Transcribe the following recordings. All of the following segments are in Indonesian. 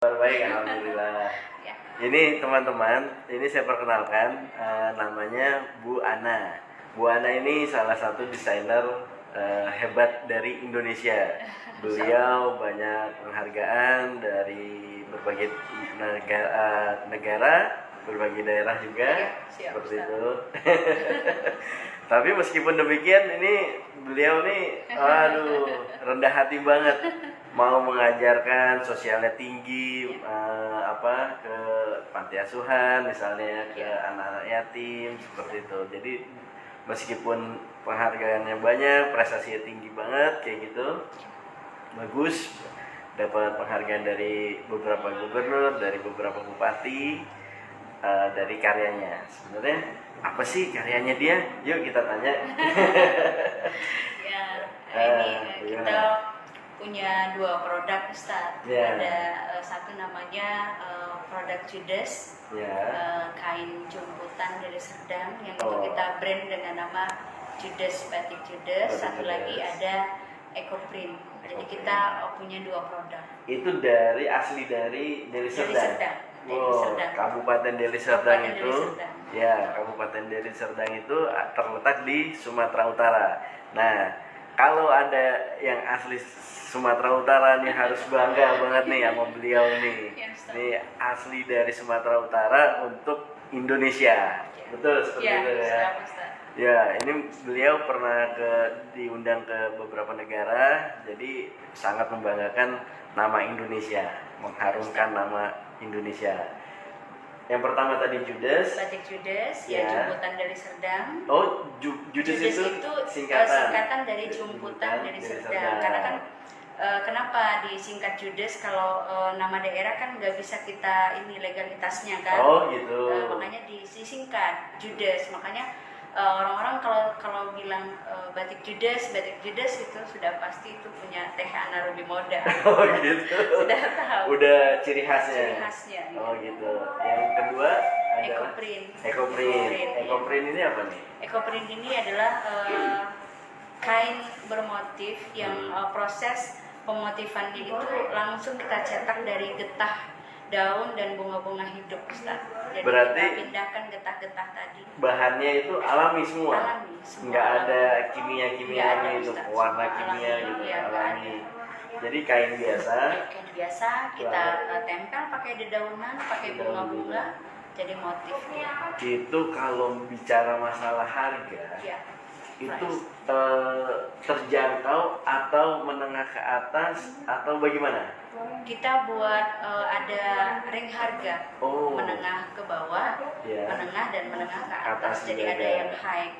Baik, alhamdulillah. Ya. Ini teman-teman, ini saya perkenalkan, namanya Bu Ana. Bu Ana ini salah satu desainer hebat dari Indonesia. Beliau banyak penghargaan dari berbagai negara, berbagai daerah juga, Ya, siap, seperti Ustaz. itu. Tapi meskipun demikian, ini beliau nih, aduh, rendah hati banget. Mau mengajarkan sosialnya tinggi, ke panti asuhan misalnya, ke anak-anak yatim seperti itu. Jadi meskipun penghargaannya banyak, prestasinya tinggi banget kayak gitu, bagus, dapat penghargaan dari beberapa gubernur, dari beberapa bupati, dari karyanya. Sebenarnya apa sih karyanya dia? Yuk kita tanya. Ya, ini kita Gimana? punya dua produk, Ustaz. Ya. Ada satu namanya produk Judes, Ya. kain jumputan dari Serdang yang Oh. itu kita brand dengan nama Judes Batik Judes. Batik Satu Judes. lagi ada Ecoprint. Jadi Ecoprint. kita punya dua produk. Itu asli dari Deli Dari Serdang. Serdang. Dari Oh, Serdang. Kabupaten Deli Serdang Kabupaten itu, Deli Serdang. ya, Kabupaten Deli Serdang itu terletak di Sumatera Utara. Nah, kalau ada yang asli Sumatera Utara nih harus bangga banget nih sama beliau nih. Ya, Ustaz. Ini asli dari Sumatera Utara untuk Indonesia. Betul seperti Ya, itu ya. siap, Ustaz. Ya, ini beliau pernah diundang ke beberapa negara, jadi sangat membanggakan nama Indonesia, mengharumkan nama Indonesia. Yang pertama tadi Judes. Batik Judes, Ya. ya jumputan dari Serdang. Oh, Judes itu singkatan dari jumputan dari Serdang. Karena kan kenapa disingkat Judes? Kalau nama daerah kan nggak bisa kita ini legalitasnya kan. Oh, gitu. Makanya disingkat Judes. Makanya orang-orang kalau bilang batik Judes itu sudah pasti itu punya Teh Ana Ruby Moda. Oh, gitu. Sudah tahu. Udah ciri khasnya. Ciri khasnya. Oh, gitu. Yang kedua adalah Ecoprint. Ecoprint ini apa nih? Ecoprint ini adalah kain bermotif yang proses pemotifannya itu langsung kita cetak dari getah daun dan bunga-bunga hidup, Ustaz. Jadi Berarti kita pindahkan getah-getah tadi. Bahannya itu alami semua. Alami, semua Nggak alami. ada Nggak kimia-kimianya ada, itu, Ustaz. warna Semua kimia alami, gitu, ya, nggak alami. ada. Jadi kain biasa. Kain biasa kita tempel pakai dedaunan, pakai bunga-bunga, jadi motifnya. Itu kalau bicara masalah harga, Ya. itu terjangkau atau menengah ke atas atau bagaimana? Kita buat ada ring harga, Oh. menengah ke bawah, Ya. menengah dan menengah ke atas. Atas Jadi juga ada ada. yang high.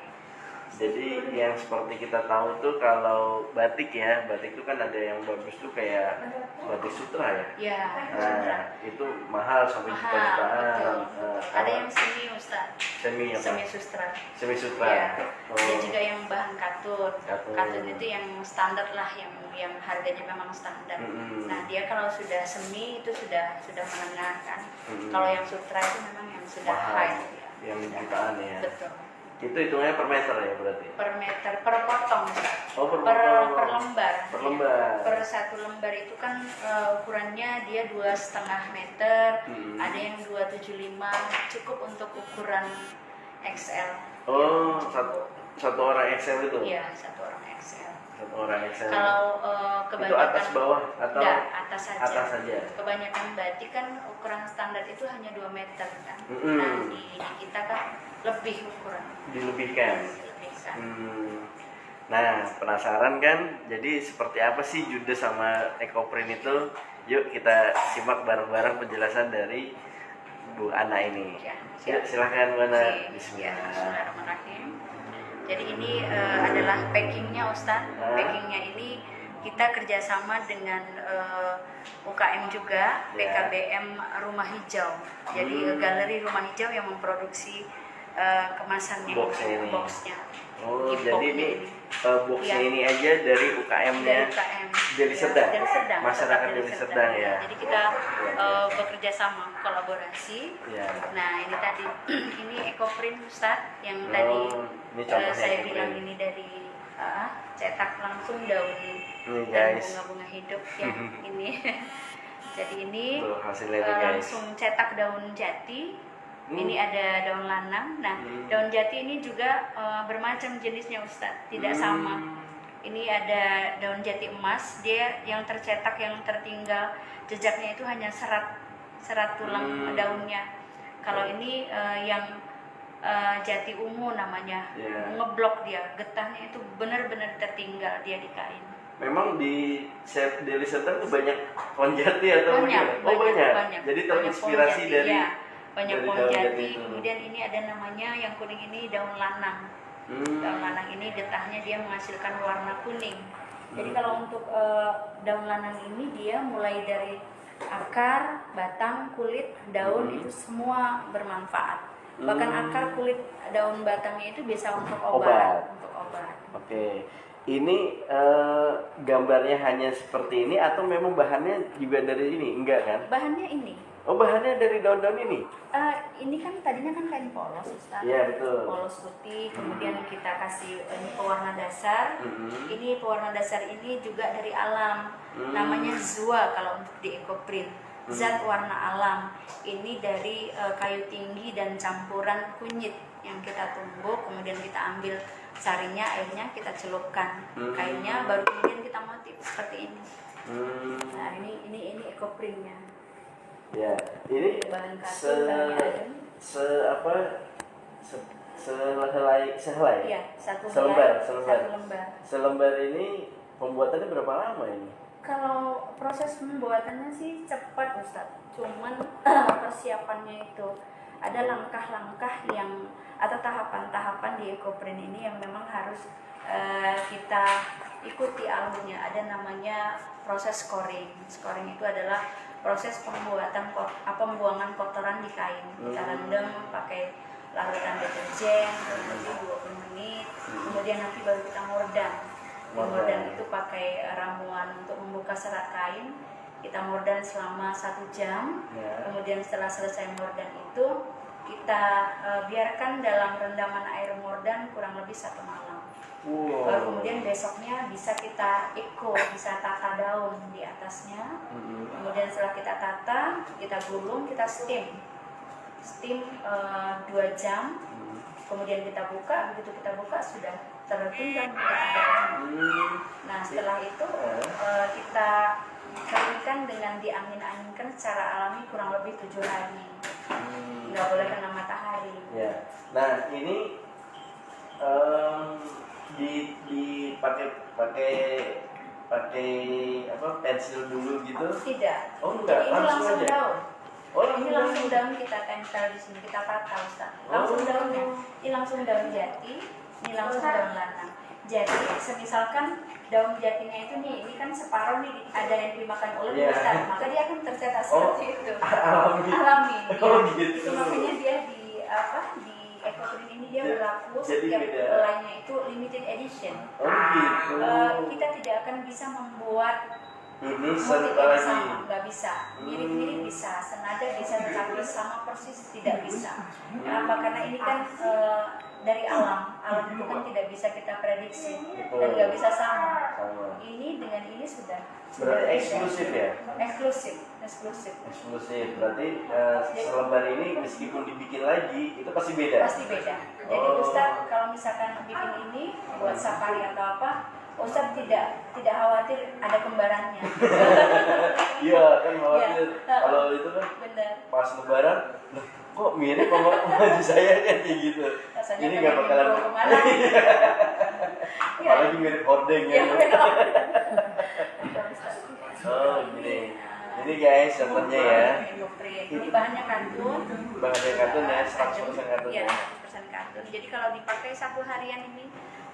Jadi yang seperti kita tahu tuh kalau batik ya, batik itu kan ada yang bagus tuh kayak batik sutra ya. Ya, Nah, itu mahal sampai mahal, juta-jutaan. betul. Ada Kalau yang semi, Ustaz. semi apa? Semi sustra. Semi sutra. Ya. Oh. Ada juga yang bahan katun. Katun. Katun itu yang standar lah, yang harganya memang standar. Mm-mm. Nah, dia kalau sudah semi itu sudah menengah kan. Mm-mm. Kalau yang sutra itu memang yang sudah Mahal. high. Yang jutaan ya. Betul. Itu hitungannya per meter ya berarti. Per meter, per potong, Ustaz. Oh, per per potong. lembar. Per lembar. Per satu lembar itu kan ukurannya dia 2,5 meter, ada yang 275, cukup untuk ukuran XL. Oh, Ya, satu orang XL itu? Iya, satu orang XL. Satu orang XL. Kalau itu kebanyakan atas bawah atau enggak, atas saja. atas saja? Kebanyakan batik kan ukuran standar itu hanya 2 meter kan. Mm-mm. Nah, di kita kan lebih ukuran. Dilebihkan. Dilebihkan. Nah, penasaran kan? Jadi seperti apa sih Judes sama Ecoprint itu? Yuk kita simak bareng-bareng penjelasan dari Bu Ana ini. Ya, Yuk silahkan Bu Ana. Ya, Bismillahirrahmanirrahim. Jadi ini adalah packingnya, Ustaz. Packingnya ini kita kerjasama dengan UKM juga, PKBM Rumah Hijau. Jadi galeri Rumah Hijau yang memproduksi kemasannya, boxnya. Oh, Gift jadi boxnya ini boxnya Ya. ini aja dari UKM-nya Dari UKM. Deli Serdang? Dari Serdang. Masyarakat Dari Deli Serdang ya. Jadi kita bekerja sama, kolaborasi. Ya. Nah, ini tadi ini Ecoprint, Ustaz, yang Oh, tadi ini contohnya saya Ecoprint. bilang ini dari cetak langsung daun Ini dan guys. bunga-bunga hidup ya ini. Jadi ini Tuh, hasilnya nih, guys. langsung cetak daun jati. Ini ada daun lanang. Nah, daun jati ini juga bermacam jenisnya Ustadz, tidak sama. Ini ada daun jati emas, dia yang tercetak, yang tertinggal jejaknya itu hanya serat tulang daunnya. Kalau ini yang jati ungu namanya, ngeblok dia, getahnya itu benar-benar tertinggal dia di kain. Memang di Deli Serdang tuh banyak pohon jati atau banyak, banyak. Jadi terinspirasi banyak pohon jati, dari ya. Banyak dari pohon daun jati. jati itu. Kemudian ini ada namanya yang kuning ini daun lanang. Daun lanang ini getahnya dia menghasilkan warna kuning. Jadi kalau untuk daun lanang ini dia mulai dari akar, batang, kulit, daun itu semua bermanfaat. Bahkan akar, kulit, daun, batangnya itu bisa untuk obat. Untuk obat. Oke. Ini gambarnya hanya seperti ini atau memang bahannya juga dari ini? Enggak kan? Bahannya ini. Oh, bahannya dari daun-daun ini? Ini kan tadinya kan kain polos, Ustaz. Iya, betul. Polos putih, kemudian kita kasih ini pewarna dasar. Ini pewarna dasar ini juga dari alam. Namanya zua kalau untuk di ekoprint. Zat warna alam. Ini dari kayu tinggi dan campuran kunyit yang kita tumbuk, kemudian kita ambil sarinya, airnya kita celupkan kainnya, baru kemudian kita motif seperti ini. Nah, ini ekoprintnya. Ya, ini bahan katun sehelai. Iya, satu selembar. lembar. Selembar ini pembuatannya berapa lama ini? Kalau proses pembuatannya sih cepat Ustadz, cuman persiapannya itu ada langkah-langkah yang atau tahapan-tahapan di ekoprint ini yang memang harus kita ikuti alurnya. Ada namanya proses scoring. Scoring itu adalah proses pembuangan kotoran di kain. Kita rendam pakai larutan deterjen kurang lebih 20 menit. Kemudian nanti baru kita mordan. Mordan itu pakai ramuan untuk membuka serat kain. Kita mordan selama 1 jam. Kemudian setelah selesai mordan itu kita biarkan dalam rendaman air mordan kurang lebih 1 malam. Baru kemudian besoknya bisa kita bisa tata daun di atasnya. Kemudian setelah kita tata, kita gulung, kita steam 2 jam. Kemudian kita buka, begitu kita buka sudah tertinggal. Nah, setelah itu kita keringkan dengan diangin-anginkan secara alami kurang lebih 7 hari. Nggak boleh kena matahari. Ya. Nah, ini pakai pensil dulu gitu? Tidak. Oh, enggak, ini langsung aja. daun. Oh, ini langsung daun kita tempel di sini, kita patah Ustaz. Langsung daunnya. Ini langsung daun jati, ini langsung daun lanang. Jadi, semisalkan daun jatinya itu nih, ini kan separuh nih ada yang dimakan ulat Ustaz, maka dia akan tercetak seperti itu. Alami. Gitu. Itu makanya dia di ekoprint ini dia berlaku setiap helainya itu limited edition. Gitu. Kita tidak akan bisa membuat ini motif yang lagi sama, nggak bisa. Mirip-mirip bisa, senada bisa, tetapi sama persis tidak bisa. Kenapa? Karena ini kan dari alam itu kan tidak bisa kita prediksi dan nggak bisa sama. Ini dengan ini sudah berarti eksklusif ya? Eksklusif. Berarti selembar ini meskipun dibikin lagi itu pasti beda. Pasti beda. Jadi Ustadz kalau misalkan bikin ini buat safari atau apa, Ustadz tidak khawatir ada kembarannya. Iya kan khawatir. Kalau itu kan bener. pas lebaran, kok mirip sama baju saya kan kayak gitu. Rasanya ini nggak bakalan kemana? Apalagi mirip hordeng ya. Oh gini. Ini guys contohnya ya. Ini bahannya katun. Bahannya katun ya, 100% katun ya. ya. 100% katun. Jadi kalau dipakai 1 harian ini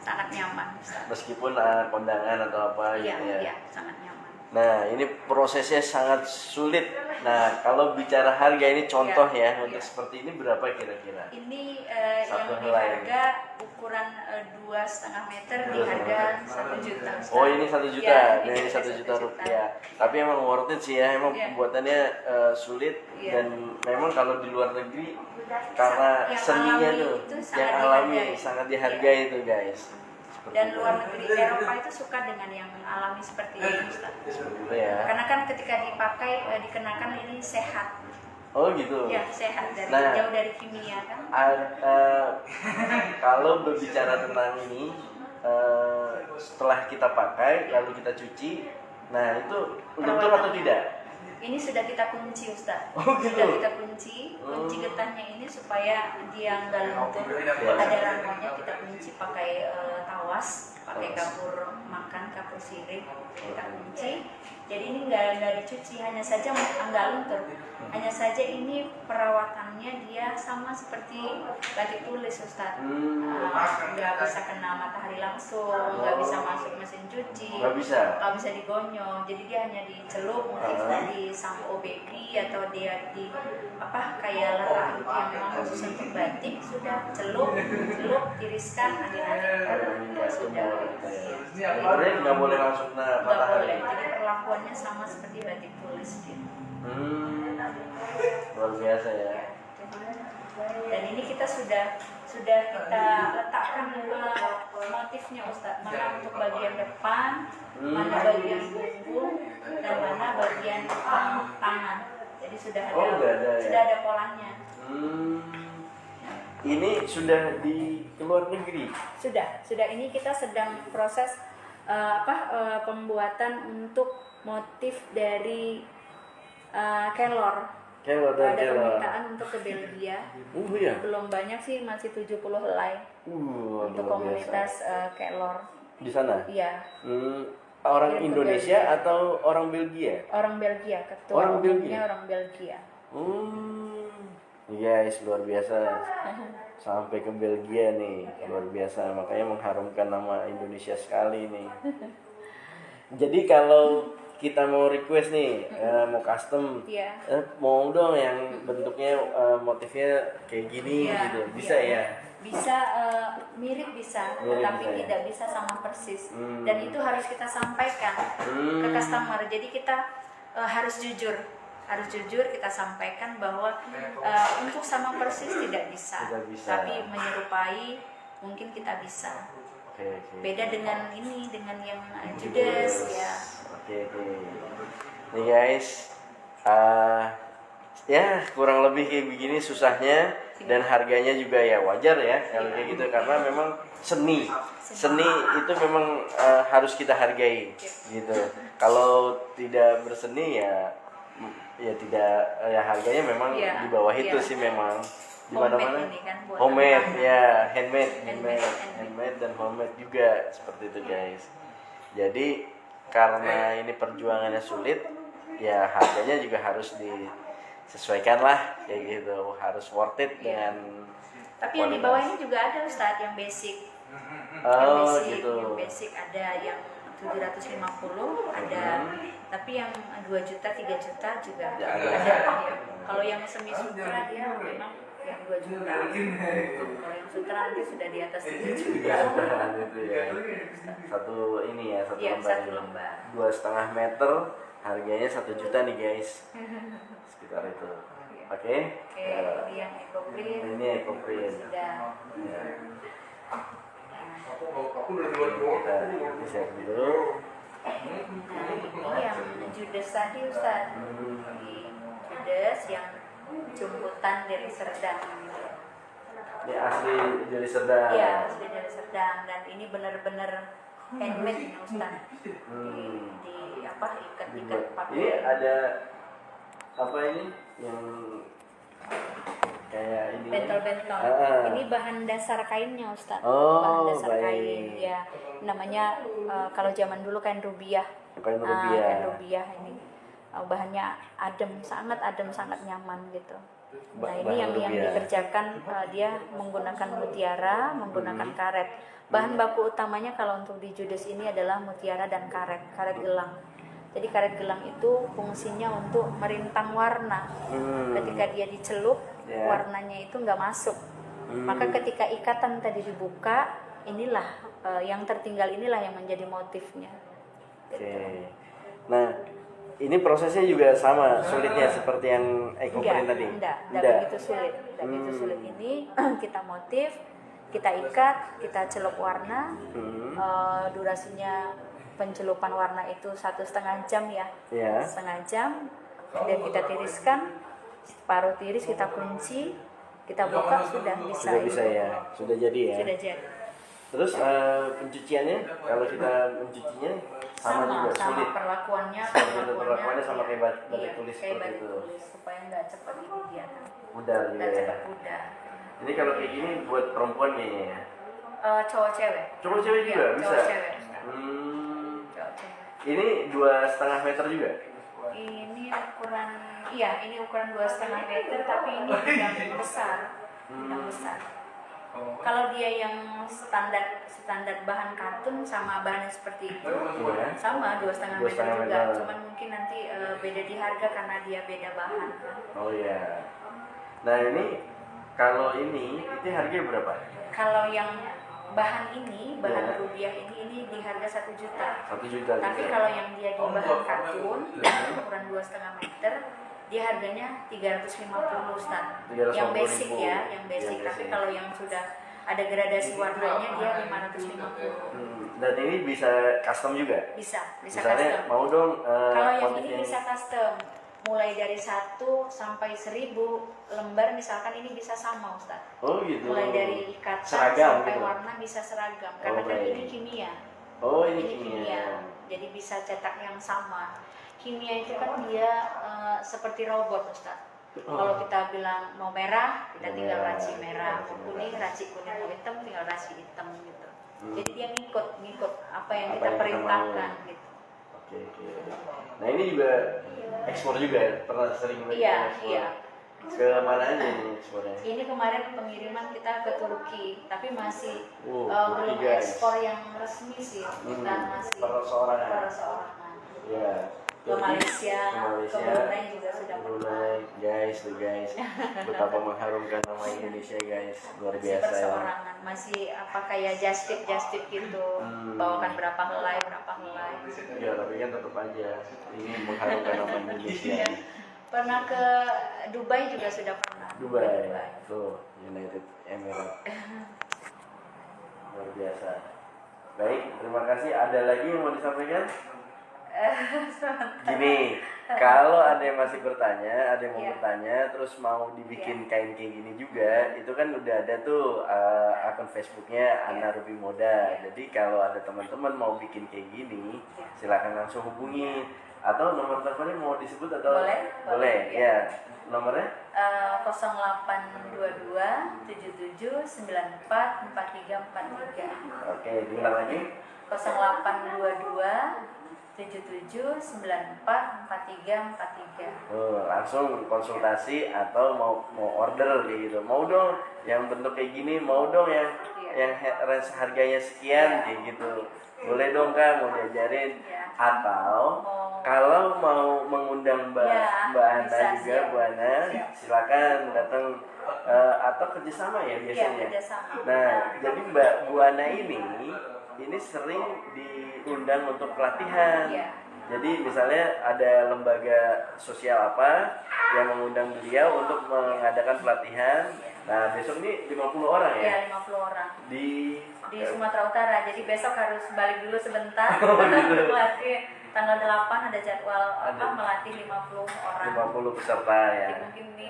sangat nyaman. Meskipun kondangan atau apa gitu ya. Iya, sangat nyaman. Nah, ini prosesnya sangat sulit. Nah, kalau bicara harga ini contoh untuk seperti ini berapa kira-kira? Ini Satu yang di helai. harga ukuran 2,5 meter di harga 1 juta. Oh, ini 1 juta. Ya, ini 1 juta rupiah. Tapi emang worth it sih ya. Emang pembuatannya sulit dan memang kalau di luar negeri karena yang seninya alami tuh itu yang sangat alami dihargai. sangat dihargai itu guys. Dan luar negeri Eropa itu suka dengan yang alami seperti ini, Ustaz. Seperti itu ya. Karena kan ketika dipakai dikenakan ini sehat. Oh gitu. Ya, sehat dari Nah, jauh dari kimia kan. Kalau berbicara tentang ini, setelah kita pakai lalu kita cuci, nah itu luntur atau tidak? Ini sudah kita kunci, Ustaz. Oh, gitu? Sudah kita kunci getahnya ini supaya dia nggak luntur. Ada ramuannya, kita kunci pakai tawas, pakai kapur makan, kapur sirih, kita kunci. Jadi ini nggak dicuci, hanya saja nggak luntur. Hanya saja ini perawatannya dia sama seperti batik tulis, Ustaz. Nggak bisa kena matahari langsung, nggak bisa masuk mesin cuci, Nggak bisa digonyol. Jadi dia hanya dicelup, mungkin di sampo baby atau dia di apa kayak lerak gitu yang memang khusus untuk batik, sudah celup, tiriskan, angin-angin, sudah. Sebenarnya nggak boleh langsung kena Nggak matahari. boleh. Jadi perlakuannya sama seperti batik tulis gitu. Luar biasa ya. Dan ini kita sudah kita letakkan motifnya, Ustaz. Mana untuk bagian depan, mana bagian punggung, dan mana bagian tangan. Jadi sudah ada polanya. Ini sudah di luar negeri. Sudah ini kita sedang proses pembuatan untuk motif dari kelor. Ada permintaan untuk ke Belgia. Iya. Belum banyak sih, masih 70 helai untuk luar komunitas kelor di sana. Iya. Orang Kirim ke Indonesia Belgia. atau orang Belgia? Orang Belgia, ketua Orang umumnya Belgia? orang Belgia. Guys, luar biasa. Sampai ke Belgia nih, luar biasa. Makanya mengharumkan nama Indonesia sekali nih. Jadi kalau kita mau request nih, mau custom, Iya. mau dong yang bentuknya motifnya kayak gini Iya, gitu, bisa iya. ya? Bisa mirip bisa, Mirip tetapi bisa ya? tidak bisa sama persis. Dan itu harus kita sampaikan ke customer. Jadi kita harus jujur kita sampaikan bahwa untuk sama persis tidak bisa, Tidak bisa. tapi menyerupai mungkin kita bisa. Oke. Beda dengan yang Judas ya. Oke. Nih guys, ya kurang lebih kayak begini susahnya, dan harganya juga ya wajar ya kalau kayak gitu, karena memang seni itu memang harus kita hargai gitu. Kalau tidak berseni ya tidak, ya harganya memang Iya, di bawah itu iya. sih memang di Homemade mana-mana. ini kan, buatan Homemade tangan. ya, handmade Handmade. dan homemade juga seperti itu guys. Jadi karena ini perjuangannya sulit, ya harganya juga harus disesuaikan lah kayak gitu, harus worth it dengan Tapi yang di bawah ini juga ada, Ustadz, yang basic. gitu. Yang basic ada yang 750 ada, tapi yang 2 juta, 3 juta juga Ya, ada. ada. Ya. Kalau yang semi sutra dia memang yang 2 juta. Kalau yang sutra nanti sudah di atas 3 juta. Gitu ya. Satu ini ya, satu Iya, lembar. satu lembar. 2,5 meter, harganya 1 juta nih guys. Sekitar itu. Oke. Oke, ini yang eco-print Ini eco-print. sudah. Ya. Nah, Kita geser dulu. ini yang Judas tadi, Ustaz. Ini Judas yang jemputan dari Serdang. Ini asli dari Serdang. Iya, asli dari Serdang, dan ini benar-benar handmade nih, Ustaz. Ikat-ikat pakai. Ini ada apa ini yang kayak ini? Bentol-bentol. Ini bahan dasar kainnya, Ustaz. Oh, Bahan dasar baik. kain. Ya, namanya kalau zaman dulu kain rubiah. Kain rubiah. Kain rubiah ini. Bahannya adem, sangat nyaman gitu. Nah, ini Bahan yang rubiah. dikerjakan dia menggunakan mutiara, menggunakan karet. Bahan baku utamanya kalau untuk di Judas ini adalah mutiara dan karet gelang. Jadi karet gelang itu fungsinya untuk merintang warna. Ketika dia dicelup, warnanya itu nggak masuk. Maka ketika ikatan tadi dibuka, inilah yang tertinggal, inilah yang menjadi motifnya. Oke. Nah, ini prosesnya juga sama sulitnya seperti yang eco-print tadi. Enggak begitu sulit. Enggak begitu sulit. Ini kita motif, kita ikat, kita celup warna. Durasinya pencelupan warna itu 1,5 jam ya, Ya. 1,5 jam. Kemudian kita tiriskan, separuh tiris kita kunci, kita buka, sudah bisa. Sudah bisa ya, sudah jadi ya. Sudah jadi. Terus pencuciannya, kalau kita mencucinya sama juga sulit. perlakuannya sama kayak batik iya, tulis kayak seperti batik itu. tulis, supaya nggak cepat ini dia Mudah juga nggak ya. cepat pudar. Ini kalau kayak gini buat perempuan kayaknya ya. Cowok cewek. Cowok cewek juga Iya, bisa. cowok cewek. Cowok cewek. Ini 2,5 meter juga. Ini ukuran, iya ini ukuran 2,5 meter, tapi ini bidang besar, bidang besar. Kalau dia yang standar bahan katun sama bahan seperti itu, Iya. sama 2,5 meter 2,5 juga. meter. Cuman mungkin nanti beda di harga karena dia beda bahan. Oh iya. Nah ini kalau ini itu harganya berapa? Kalau yang bahan ini, bahan Iya. rubiah ini di harga 1 juta. 1 juta. Tapi juga. kalau yang dia di bahan katun, ukuran 2,5 meter, dia harganya 350 Ustaz. 350.000. Yang basic ya, yang basic. Yang Tapi basic. kalau yang sudah ada gradasi warnanya dia 550. Dan ini bisa custom juga. Bisa Misalnya custom. mau dong Kalau yang motif ini bisa custom. Mulai dari 1 sampai 1.000 lembar misalkan ini bisa sama Ustaz. Oh gitu. Mulai dari kata seragam sampai gitu. warna bisa seragam. Karena kan baik. ini kimia. Oh ini Ini kimia. kimia, jadi bisa cetak yang sama. Kimia itu kan dia seperti robot, Ustaz. Kalau kita bilang mau merah, kita tinggal Merah. racik merah, mau kuning racik kuning, mau hitam tinggal racik hitam gitu. Jadi dia ngikut apa yang Apa kita yang kita perintahkan mau. gitu. Oke. Nah ini juga ekspor juga ya? Pernah sering Iya, ekspor. iya. Ke mana aja ini ekspornya? Ini kemarin pengiriman kita ke Turki, tapi masih Turki, belum guys. ekspor yang resmi sih. Kita masih Perosorangan. perosorangan. Iya. Ke Malaysia, ke Malaysia, Brunei juga sudah pernah. Brunei, guys, betapa mengharumkan nama Indonesia guys, luar Masih biasa ya. perseorangan, masih apa kayak just tip gitu, bawakan berapa helai. Ya tapi kan tetap aja ini mengharumkan nama Indonesia. Pernah ke Dubai juga sudah pernah. Dubai, tuh United Emirates, luar biasa. Baik, terima kasih. Ada lagi yang mau disampaikan? Gini, kalau ada yang masih bertanya, ada yang mau Iya. bertanya, terus mau dibikin kain kayak gini juga, itu kan udah ada tuh akun Facebooknya Ana Ruby Moda. Jadi kalau ada teman-teman mau bikin kayak gini, silakan langsung hubungi. Atau nomor teleponnya mau disebut atau Boleh, ya. Nomornya 0822 77 94 4343. oke, diulang lagi. 0822 77 94 4343. Langsung konsultasi atau mau order kayak gitu. Mau dong yang bentuk kayak gini, mau dong yang range harganya sekian kayak gitu. Boleh dong Kak, mau diajarin. Atau kalau mau mengundang Mbak Ana bisa, juga, siap. Bu Ana, Siap. silakan datang atau kerjasama ya biasanya. kerjasama. Nah, jadi Mbak Bu Ana ini sering diundang untuk pelatihan. Iya. Jadi misalnya ada lembaga sosial apa yang mengundang beliau untuk mengadakan pelatihan. Nah, besok ini 50 orang ya? Iya, 50 orang. Di Sumatera Utara. Jadi besok harus balik dulu sebentar. Oh, gitu. Melatih tanggal 8 ada jadwal melatih 50 orang. 50 peserta ya. Jadi mungkin ini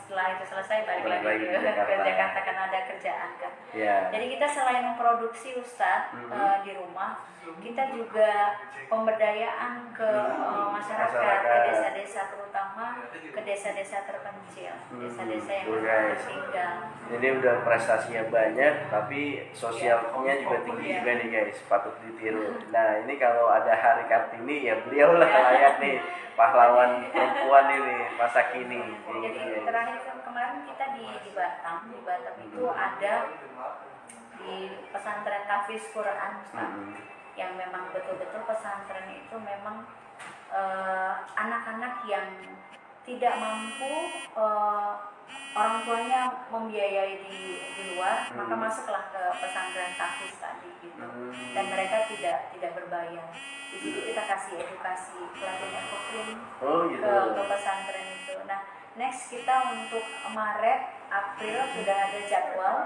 setelah itu selesai balik Balik lagi lagi ke ke Jakarta. Jakarta karena ada kerjaan kan. Ya. Jadi kita selain memproduksi Ustadz di rumah, kita juga pemberdayaan ke masyarakat, ke desa-desa, terutama ke desa-desa terpencil, desa-desa yang Tuh, memang guys. tertinggal. Ini udah prestasinya banyak, tapi sosialnya juga tinggi juga nih guys, patut ditiru. Nah ini kalau ada Hari Kartini ya beliau lah layak nih, pahlawan perempuan ini masa kini. Jadi terakhir kemarin kita di Batam itu ada di pesantren Tahfiz Quran Ustaz. Yang memang betul-betul pesantren itu memang anak-anak yang tidak mampu orang tuanya membiayai di luar, maka masuklah ke pesantren Tahfiz tadi gitu. Dan mereka tidak berbayar. Di situ kita kasih edukasi pelatihan ekoprim Oh gitu. ke pesantren itu. Nah, next kita untuk Maret April sudah ada jadwal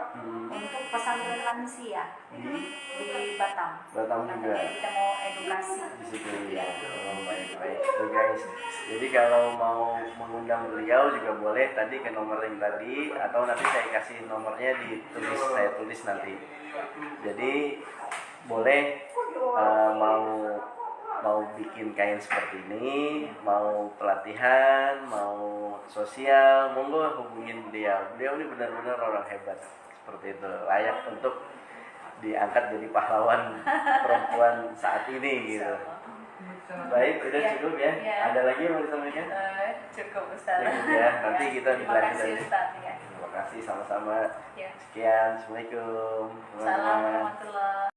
untuk pesantren lansia di Batam. Batam juga. Nanti kita mau edukasi Di situ ya. Oh, baik-baik. Tuh guys. Jadi kalau mau mengundang beliau juga boleh tadi ke nomor yang tadi, atau nanti saya kasih nomornya saya tulis nanti. Jadi boleh mau bikin kain seperti ini, mau pelatihan, mau sosial, monggo hubungin beliau. Beliau ini benar-benar orang hebat, seperti itu, layak untuk diangkat jadi pahlawan perempuan saat ini gitu. Baik, udah cukup ya. Ada lagi yang mau disampaikan? Cukup Ustaz. Cukup ya. Nanti kita Terima kasih dilanjut. Ustaz ya. Terima kasih sama-sama. Ya. Sekian, assalamualaikum. Salam warahmatullahi